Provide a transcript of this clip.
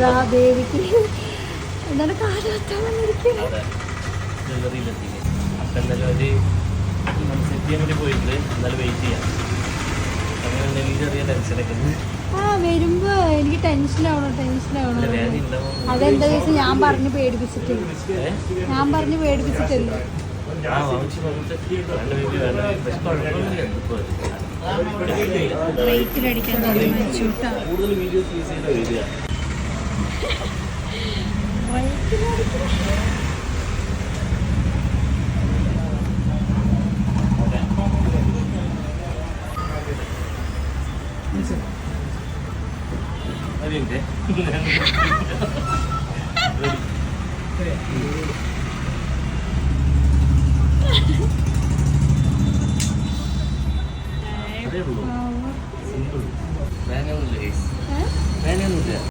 അതാ ദേവിക്ക് എന്താണ് കാലത്താൻ വന്നിരിക്കുന്നത്. അപ്പം എന്തായാലും ഒരു സെറ്റ് ചെയ്യാൻ വേണ്ടി പോയിട്ട് എന്നാലും വെയിറ്റ് ചെയ്യാം. അങ്ങനെ എന്തെങ്കിലും ചെറിയ ടെൻഷനൊക്കെ ഉണ്ട്. ആ വരുമ്പോ എനിക്ക് ടെൻഷനാവണം. അതെന്താ വെച്ചാൽ ഞാൻ പറഞ്ഞ് പേടിപ്പിച്ചിട്ടില്ല. വെയിറ്റിലടിക്കാൻ തീരുമാനിച്ചു കേട്ടോ. കൂടുതൽ വീഡിയോസ് യൂസ് ചെയ്ത് വരിക. അതേ ഉള്ളൂ. സിമ്പിൾ. വേനൊന്നുമില്ല.